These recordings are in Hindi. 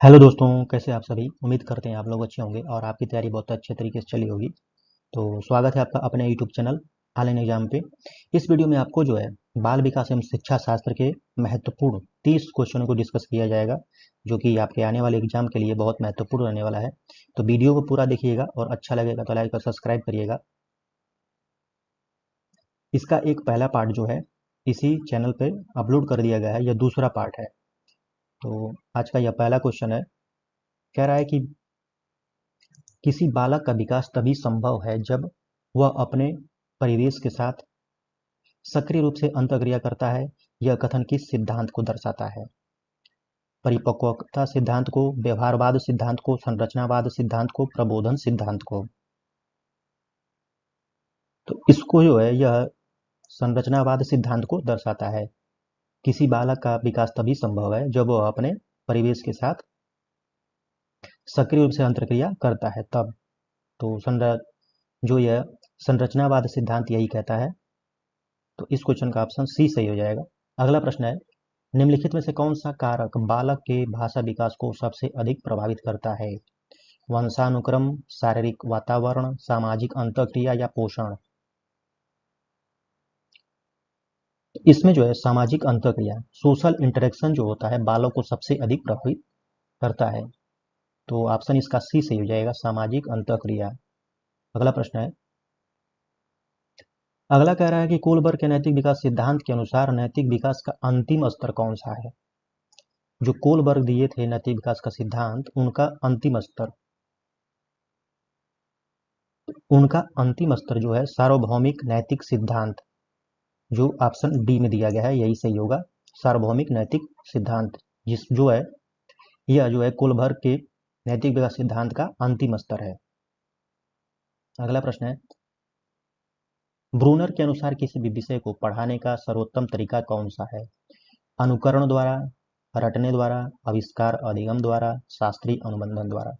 हेलो दोस्तों, कैसे आप सभी। उम्मीद करते हैं आप लोग अच्छे होंगे और आपकी तैयारी बहुत अच्छे तरीके से चली होगी। तो स्वागत है आपका अपने यूट्यूब चैनल ऑनलाइन एग्जाम पे। इस वीडियो में आपको जो है बाल विकास एवं शिक्षा शास्त्र के महत्वपूर्ण 30 क्वेश्चनों को डिस्कस किया जाएगा, जो कि आपके आने वाले एग्जाम के लिए बहुत महत्वपूर्ण रहने वाला है। तो वीडियो को पूरा देखिएगा और अच्छा लगेगा तो लाइक और सब्सक्राइब करिएगा। इसका एक पहला पार्ट जो है इसी चैनल पे अपलोड कर दिया गया है, यह दूसरा पार्ट है। तो आज का यह पहला क्वेश्चन है, कह रहा है कि किसी बालक का विकास तभी संभव है जब वह अपने परिवेश के साथ सक्रिय रूप से अंतःक्रिया करता है। यह कथन किस सिद्धांत को दर्शाता है? परिपक्वता सिद्धांत को, व्यवहारवाद सिद्धांत को, संरचनावाद सिद्धांत को, प्रबोधन सिद्धांत को? तो इसको जो है यह संरचनावाद सिद्धांत को दर्शाता है। किसी बालक का विकास तभी संभव है जब वह अपने परिवेश के साथ सक्रिय रूप से अंतःक्रिया करता है, तब। तो जो यह संरचनावाद सिद्धांत यही कहता है। तो इस क्वेश्चन का ऑप्शन सी सही हो जाएगा। अगला प्रश्न है, निम्नलिखित में से कौन सा कारक बालक के भाषा विकास को सबसे अधिक प्रभावित करता है? वंशानुक्रम, शारीरिक वातावरण, सामाजिक अंतःक्रिया या पोषण? इसमें जो है सामाजिक अंतःक्रिया, सोशल इंटरेक्शन जो होता है बालक को सबसे अधिक प्रभावित करता है। तो ऑप्शन इसका सी सही हो जाएगा, सामाजिक अंतःक्रिया। अगला प्रश्न है, अगला कह रहा है कि कोलबर्ग के नैतिक विकास सिद्धांत के अनुसार नैतिक विकास का अंतिम स्तर कौन सा है? जो कोलबर्ग दिए थे नैतिक विकास का सिद्धांत, उनका अंतिम स्तर जो है सार्वभौमिक नैतिक सिद्धांत, जो ऑप्शन डी में दिया गया है यही सही होगा। सार्वभौमिक नैतिक सिद्धांत जिस जो है यह जो है कोलबर्ग के नैतिक विकास सिद्धांत का अंतिम स्तर है। अगला प्रश्न है, ब्रूनर के अनुसार किसी भी विषय को पढ़ाने का सर्वोत्तम तरीका कौन सा है? अनुकरण द्वारा, रटने द्वारा, आविष्कार अधिगम द्वारा, शास्त्रीय अनुबंधन द्वारा?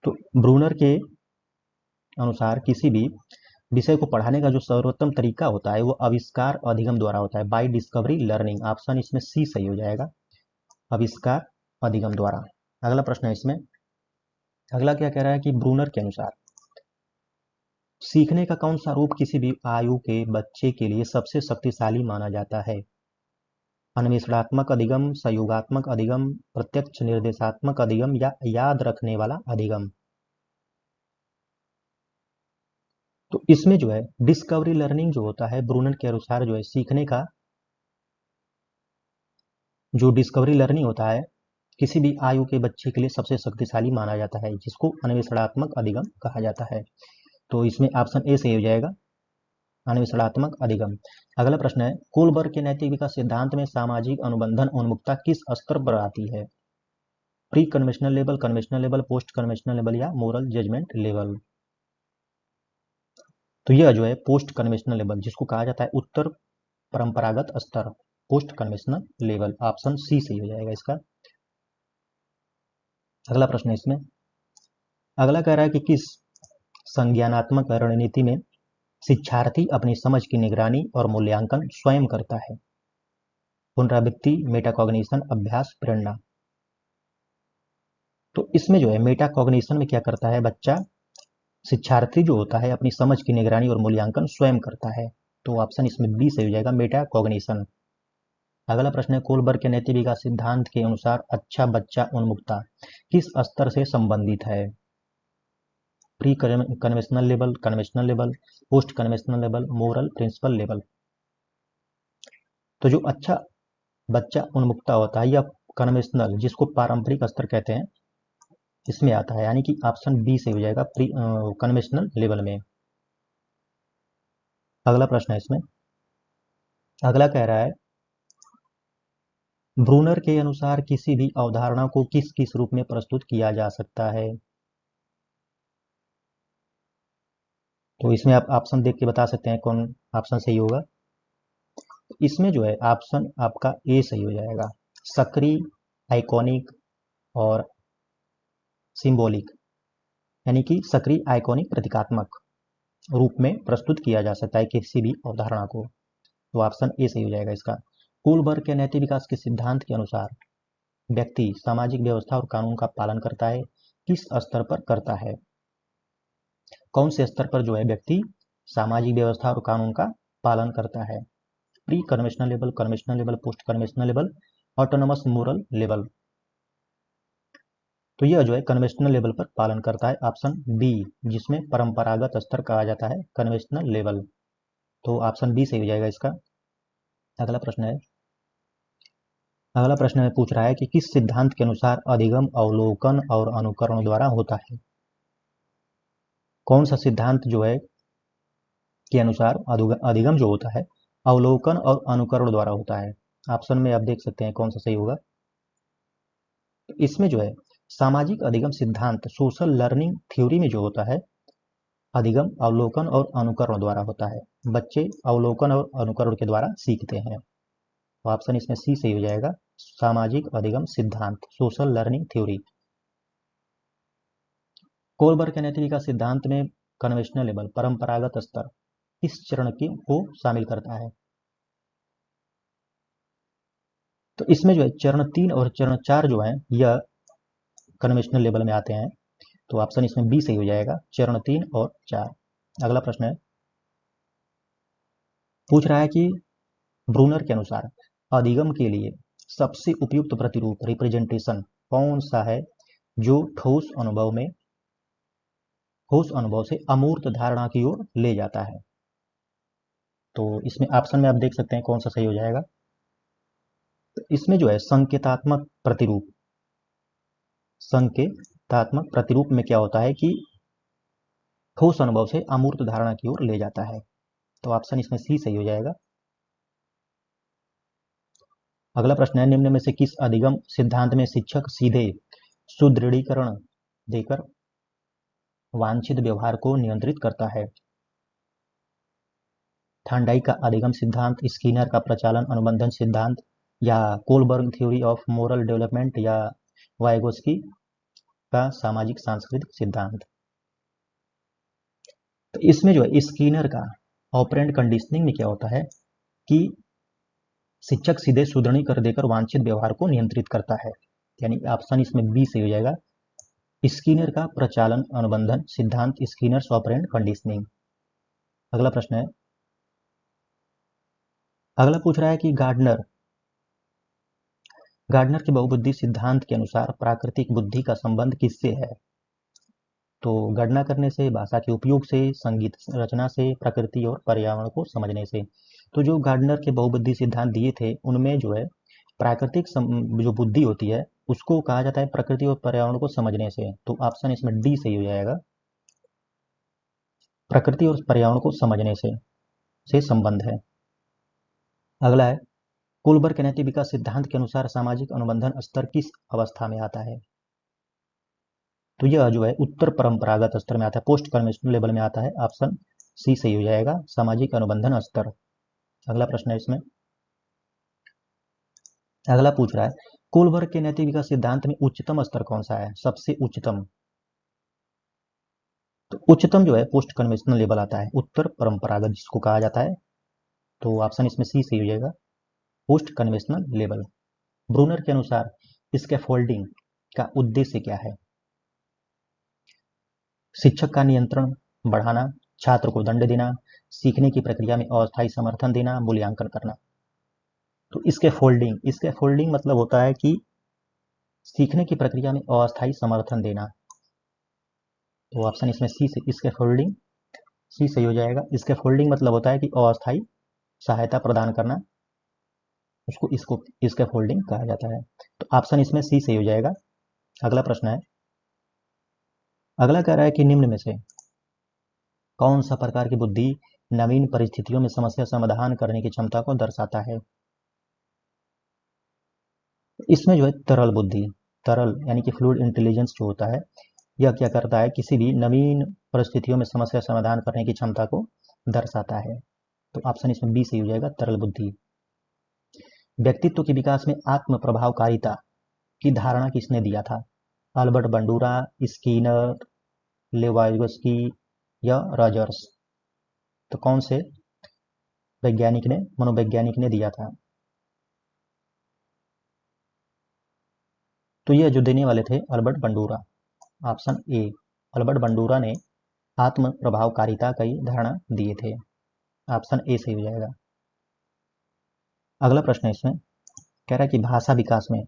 तो ब्रूनर के अनुसार किसी भी विषय को पढ़ाने का जो सर्वोत्तम तरीका होता है वो आविष्कार अधिगम द्वारा होता है, बाय डिस्कवरी लर्निंग। ऑप्शन इसमें सी सही हो जाएगा, आविष्कार अधिगम द्वारा। अगला प्रश्न है इसमें, अगला क्या कह रहा है कि ब्रूनर के अनुसार सीखने का कौन सा रूप किसी भी आयु के बच्चे के लिए सबसे शक्तिशाली माना जाता है? अन्वेषणात्मक अधिगम, सहयोगात्मक अधिगम, प्रत्यक्ष निर्देशात्मक अधिगम या याद रखने वाला अधिगम? तो इसमें जो है डिस्कवरी लर्निंग जो होता है ब्रूनर के अनुसार जो है सीखने का जो डिस्कवरी लर्निंग होता है किसी भी आयु के बच्चे के लिए सबसे शक्तिशाली माना जाता है, जिसको अन्वेषणात्मक अधिगम कहा जाता है। तो इसमें ऑप्शन ए सही हो जाएगा, अन्वेषणात्मक अधिगम। अगला प्रश्न है, कोलबर्ग के नैतिक विकास सिद्धांत में सामाजिक अनुबंधन उन्मुखता किस स्तर पर आती है? Pre conventional level, conventional level, post conventional level या मोरल जजमेंट लेवल? तो यह जो है पोस्ट कन्वेंशनल लेवल, जिसको कहा जाता है उत्तर परंपरागत स्तर, post conventional level. Option C सही हो जाएगा इसका। अगला प्रश्न है इसमें, अगला कह रहा है कि किस संज्ञानात्मक रणनीति में शिक्षार्थी अपनी समझ की निगरानी और मूल्यांकन स्वयं करता है? पुनरावृत्ति, मेटाकॉग्निशन, अभ्यास, प्रेरणा? तो इसमें जो है मेटाकॉग्निशन में क्या करता है बच्चा, शिक्षार्थी जो होता है अपनी समझ की निगरानी और मूल्यांकन स्वयं करता है। तो ऑप्शन इसमें बी सही हो जाएगा, मेटाकॉग्निशन। अगला प्रश्न है, कोलबर्ग के नैतिक विकास सिद्धांत के अनुसार अच्छा बच्चा उन्मुखता किस स्तर से संबंधित है? Pre conventional level, conventional level, post conventional level, moral principle level? तो जो अच्छा बच्चा उन्मुक्ता होता है या कन्वेंशनल, जिसको पारंपरिक स्तर कहते हैं, इसमें आता है, यानी कि ऑप्शन बी से हो जाएगा, प्री कन्वेंशनल लेवल में। अगला प्रश्न है इसमें, अगला कह रहा है, ब्रूनर के अनुसार किसी भी अवधारणा को किस किस रूप में प्रस्तुत किया जा सकता है? तो इसमें आप ऑप्शन देख के बता सकते हैं कौन ऑप्शन सही होगा। इसमें जो है ऑप्शन आपका ए सही हो जाएगा, सक्रिय, आइकॉनिक और सिंबॉलिक, यानी कि सक्रिय, आइकॉनिक, प्रतीकात्मक रूप में प्रस्तुत किया जा सकता है किसी भी अवधारणा को। तो ऑप्शन ए सही हो जाएगा इसका। कोलबर्ग के नैतिक विकास के सिद्धांत के अनुसार व्यक्ति सामाजिक व्यवस्था और कानून का पालन करता है, किस स्तर पर करता है? कौन से स्तर पर जो है व्यक्ति सामाजिक व्यवस्था और कानून का पालन करता है? Pre conventional level, post conventional level, autonomous moral level. तो यह जो है कन्वेंशनल लेवल पर पालन करता है, ऑप्शन बी, जिसमें परंपरागत स्तर कहा जाता है कन्वेंशनल लेवल। तो ऑप्शन बी सही हो जाएगा इसका। अगला प्रश्न में पूछ रहा है कि किस सिद्धांत के अनुसार अधिगम अवलोकन और अनुकरण द्वारा होता है? कौन सा सिद्धांत जो है के अनुसार अधिगम जो होता है अवलोकन और अनुकरण द्वारा होता है? ऑप्शन में आप देख सकते हैं कौन सा सही होगा। इसमें जो है सामाजिक अधिगम सिद्धांत सोशल लर्निंग थ्योरी में जो होता है अधिगम अवलोकन और अनुकरण द्वारा होता है। बच्चे अवलोकन और अनुकरण के द्वारा सीखते हैं। तो ऑप्शन इसमें सी सही हो जाएगा, सामाजिक अधिगम सिद्धांत सोशल लर्निंग थ्योरी। कोलबर्ग के नैतिक विकास सिद्धांत में कन्वेंशनल लेवल परंपरागत स्तर किस चरण को शामिल करता है? तो इसमें जो है चरण 3 और चरण 4 जो है यह कन्वेंशनल लेवल में आते हैं। तो ऑप्शन इसमें बी सही हो जाएगा, चरण 3 और 4। अगला प्रश्न है, पूछ रहा है कि ब्रूनर के अनुसार अधिगम के लिए सबसे उपयुक्त प्रतिरूप रिप्रेजेंटेशन कौन सा है जो ठोस अनुभव से अमूर्त धारणा की ओर ले जाता है? तो इसमें ऑप्शन में आप देख सकते हैं कौन सा सही हो जाएगा। तो इसमें जो है संकेतात्मक प्रतिरूप में क्या होता है कि ठोस अनुभव से अमूर्त धारणा की ओर ले जाता है। तो ऑप्शन इसमें सी सही हो जाएगा। अगला प्रश्न है, निम्न में से किस अधिगम सिद्धांत में शिक्षक सीधे सुदृढ़ीकरण देकर वांछित व्यवहार को नियंत्रित करता है? थांडाई का अधिगम सिद्धांत, स्किनर का प्रचालन अनुबंधन सिद्धांत, या Kohlberg theory of moral development, या वाइगोस्की का सामाजिक सांस्कृतिक सिद्धांत? तो इसमें जो है स्किनर का ऑपरेंट कंडीशनिंग में क्या होता है कि शिक्षक सीधे सुदृढ़ी कर देकर वांछित व्यवहार को नियंत्रित करता है, यानी ऑप्शन इसमें बी सही हो जाएगा, स्किनर का प्रचालन अनुबंधन सिद्धांत, स्किनर्स ऑपरेंट कंडीशनिंग। अगला प्रश्न है, अगला पूछ रहा है कि गार्डनर के बहुबुद्धि सिद्धांत के अनुसार प्राकृतिक बुद्धि का संबंध किससे है? तो गणना करने से, भाषा के उपयोग से, संगीत रचना से, प्रकृति और पर्यावरण को समझने से। तो जो गार्डनर के बहुबुद्धि सिद्धांत दिए थे उनमें जो है प्राकृतिक जो बुद्धि होती है उसको कहा जाता है प्रकृति और पर्यावरण को समझने से। तो ऑप्शन इसमें डी सही हो जाएगा, प्रकृति और पर्यावरण को समझने से संबंध है। अगला है, कोलबर्ग के नैतिक विकास सिद्धांत के अनुसार सामाजिक अनुबंधन स्तर किस अवस्था में आता है? तो यह जो है उत्तर परंपरागत स्तर में आता है, पोस्ट कन्वेंशनल लेवल में आता है। ऑप्शन सी सही हो जाएगा, सामाजिक अनुबंधन स्तर। अगला प्रश्न है इसमें, अगला पूछ रहा है, कोलबर्ग के नैतिक विकास सिद्धांत में उच्चतम स्तर कौन सा है, सबसे उच्चतम? तो उच्चतम जो है पोस्ट कन्वेंशनल लेवल आता है, उत्तर परंपरागत जिसको कहा जाता है। तो ऑप्शन इसमें सी सही हो जाएगा, पोस्ट कन्वेंशनल लेवल। ब्रूनर के अनुसार स्कैफोल्डिंग का उद्देश्य क्या है? शिक्षक का नियंत्रण बढ़ाना, छात्र को दंड देना, सीखने की प्रक्रिया में अस्थायी समर्थन देना, मूल्यांकन करना। तो स्कैफोल्डिंग मतलब होता है कि सीखने की प्रक्रिया में अस्थायी समर्थन देना। तो ऑप्शन इसमें सी से स्कैफोल्डिंग सी सही हो जाएगा। स्कैफोल्डिंग मतलब होता है कि अस्थायी सहायता प्रदान करना, इसको स्कैफोल्डिंग कहा जाता है। तो ऑप्शन इसमें सी सही हो जाएगा। अगला प्रश्न है, अगला कह रहा है कि निम्न में से कौन सा प्रकार की बुद्धि नवीन परिस्थितियों में समस्या समाधान करने की क्षमता को दर्शाता है? इसमें जो है तरल यानी कि फ्लूइड इंटेलिजेंस जो होता है यह क्या करता है, किसी भी नवीन परिस्थितियों में समस्या समाधान करने की क्षमता को दर्शाता है। तो ऑप्शन इसमें बी सही हो जाएगा, तरल बुद्धि। व्यक्तित्व के विकास में आत्म प्रभावकारिता की धारणा किसने दिया था? अल्बर्ट बंडूरा, स्किनर, लेवाइगोस्की या रॉजर्स? तो कौन से मनोवैज्ञानिक ने दिया था? तो ये जो देने वाले थे Albert Bandura, option A, Albert Bandura ने आत्म प्रभावकारिता की धारणा दिए थे। ऑप्शन ए सही हो जाएगा। अगला प्रश्न है इसमें, कह रहा है कि भाषा विकास में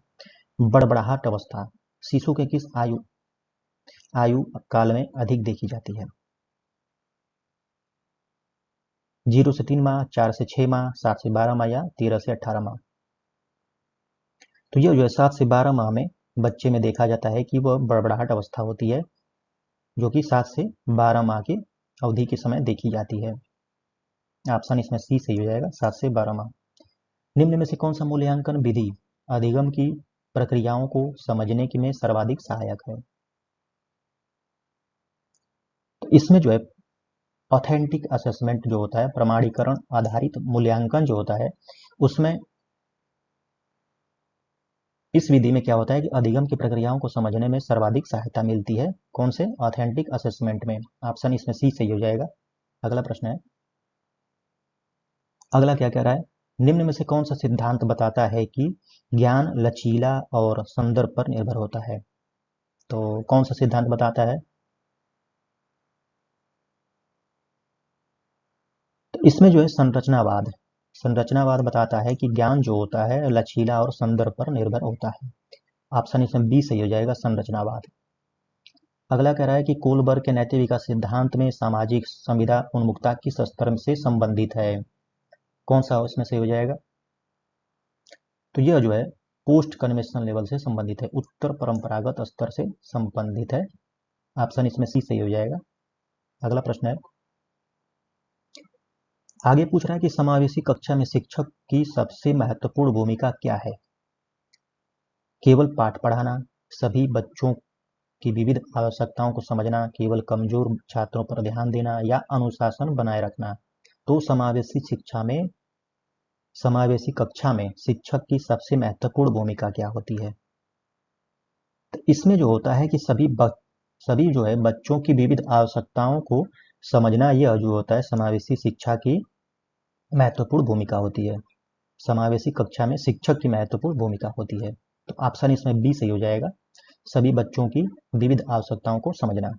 बड़बड़ाहट अवस्था शिशु के किस आयु काल में अधिक देखी जाती है? 0 से 3 माह, 4 से 6 माह, 7 से 12 माह या 13 से 18 माह। तो ये जो है 7 से 12 माह में बच्चे में देखा जाता है कि वह बड़बड़ाहट अवस्था होती है, जो कि 7 से 12 माह की अवधि के समय देखी जाती है। ऑप्शन इसमें सी सही हो जाएगा, 7 से 12 माह। निम्न में से कौन सा मूल्यांकन विधि अधिगम की प्रक्रियाओं को समझने के में सर्वाधिक सहायक है? तो इसमें जो है ऑथेंटिक असेसमेंट जो होता है, प्रमाणीकरण आधारित मूल्यांकन जो होता है, उसमें इस विधि में क्या होता है कि अधिगम की प्रक्रियाओं को समझने में सर्वाधिक सहायता मिलती है। कौन से? ऑथेंटिक असेसमेंट में। ऑप्शन इसमें सी सही हो जाएगा। अगला प्रश्न है, अगला क्या कह रहा है, निम्न में से कौन सा सिद्धांत बताता है कि ज्ञान लचीला और संदर्भ पर निर्भर होता है? तो कौन सा सिद्धांत बताता है? तो इसमें जो है संरचनावाद बताता है कि ज्ञान जो होता है लचीला और संदर्भ पर निर्भर होता है। ऑप्शन इसमें बी सही हो जाएगा, संरचनावाद। अगला कह रहा है कि कोलबर्ग के नैतिक विकास सिद्धांत में सामाजिक संविदा उन्मुखता किस स्तर से संबंधित है? कौन सा उसमें से हो जाएगा? तो यह जो है पोस्ट कन्वेंशनल लेवल से संबंधित है, उत्तर परंपरागत स्तर से संबंधित है। ऑप्शन इसमें सी सही हो जाएगा। अगला प्रश्न है, आगे पूछ रहा है कि समावेशी कक्षा में शिक्षक की सबसे महत्वपूर्ण भूमिका क्या है? केवल पाठ पढ़ाना, सभी बच्चों की विविध आवश्यकताओं को समझना, केवल कमजोर छात्रों पर ध्यान देना या अनुशासन बनाए रखना? तो समावेशी कक्षा में शिक्षक की सबसे महत्वपूर्ण भूमिका क्या होती है? तो इसमें जो होता है कि सभी जो है बच्चों की विविध आवश्यकताओं को समझना, यह जो होता है समावेशी शिक्षा की महत्वपूर्ण भूमिका होती है। समावेशी कक्षा में शिक्षक की महत्वपूर्ण भूमिका होती है। तो ऑप्शन इसमें बी सही हो जाएगा, सभी बच्चों की विविध आवश्यकताओं को समझना।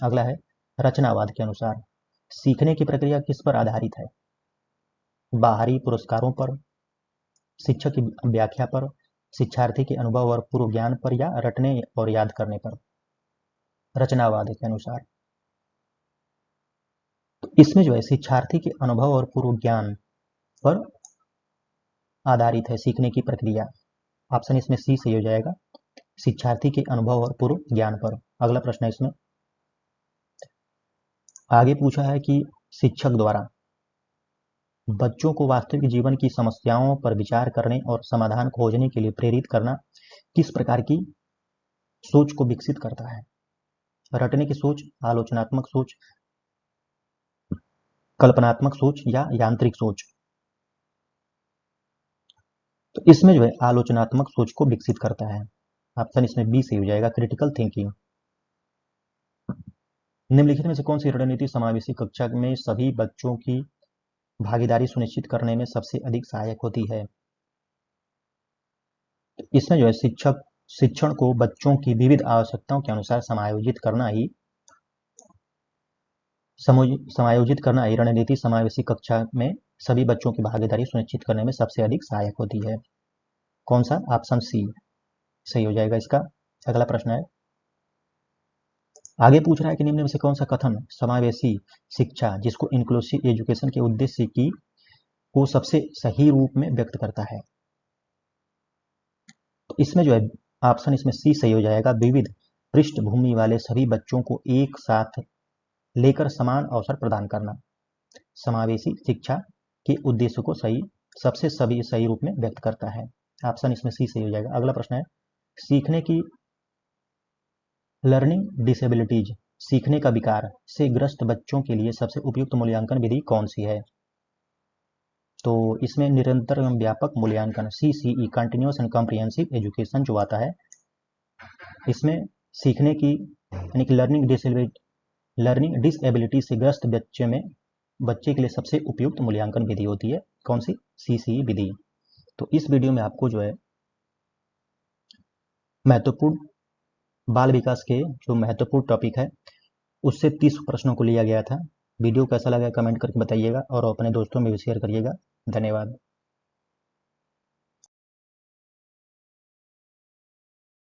अगला है, रचनावाद के अनुसार सीखने की प्रक्रिया किस पर आधारित है? बाहरी पुरस्कारों पर, शिक्षक की व्याख्या पर, शिक्षार्थी के अनुभव और पूर्व ज्ञान पर, या रटने और याद करने पर? रचनावाद के अनुसार तो इसमें जो है शिक्षार्थी के अनुभव और पूर्व ज्ञान पर आधारित है सीखने की प्रक्रिया। ऑप्शन इसमें सी सही हो जाएगा, शिक्षार्थी के अनुभव और पूर्व ज्ञान पर। अगला प्रश्न है इसमें, आगे पूछा है कि शिक्षक द्वारा बच्चों को वास्तविक जीवन की समस्याओं पर विचार करने और समाधान खोजने के लिए प्रेरित करना किस प्रकार की सोच को विकसित करता है? रटने की सोच, आलोचनात्मक सोच, कल्पनात्मक सोच या यांत्रिक सोच? तो इसमें जो है आलोचनात्मक सोच को विकसित करता है। ऑप्शन इसमें बी सही हो जाएगा, क्रिटिकल थिंकिंग। निम्नलिखित में से कौन सी रणनीति समावेशी कक्षा में सभी बच्चों की भागीदारी सुनिश्चित करने में सबसे अधिक सहायक होती है? इसमें जो है शिक्षण को बच्चों की विविध आवश्यकताओं के अनुसार समायोजित करना ही रणनीति समावेशी कक्षा में सभी बच्चों की भागीदारी सुनिश्चित करने में सबसे अधिक सहायक होती है। कौन सा? ऑप्शन सी सही हो जाएगा इसका। अगला प्रश्न है, आगे पूछ रहा है कि निम्न में से कौन सा कथन समावेशी शिक्षा, जिसको इंक्लूसिव एजुकेशन के उद्देश्य की को सबसे सही रूप में व्यक्त करता है? तो इसमें जो है ऑप्शन इसमें सी सही हो जाएगा, विविध पृष्ठभूमि वाले सभी बच्चों को एक साथ लेकर समान अवसर प्रदान करना समावेशी शिक्षा के उद्देश्य को सबसे सही रूप में व्यक्त करता है। ऑप्शन इसमें सी सही हो जाएगा। अगला प्रश्न है, सीखने की लर्निंग डिसेबिलिटीज, सीखने का विकार से ग्रस्त बच्चों के लिए सबसे उपयुक्त मूल्यांकन विधि कौन सी है? तो इसमें निरंतर एवं व्यापक मूल्यांकन CCE, continuous and comprehensive education जो आता है, इसमें सीखने की यानी कि लर्निंग डिसेबिलिटी से ग्रस्त बच्चे के लिए सबसे उपयुक्त मूल्यांकन विधि होती है कौन सी? CCE विधि। तो इस वीडियो में आपको जो है महत्वपूर्ण बाल विकास के जो महत्वपूर्ण टॉपिक है उससे 30 प्रश्नों को लिया गया था। वीडियो कैसा लगा कमेंट करके बताइएगा और अपने दोस्तों में भी शेयर करिएगा। धन्यवाद।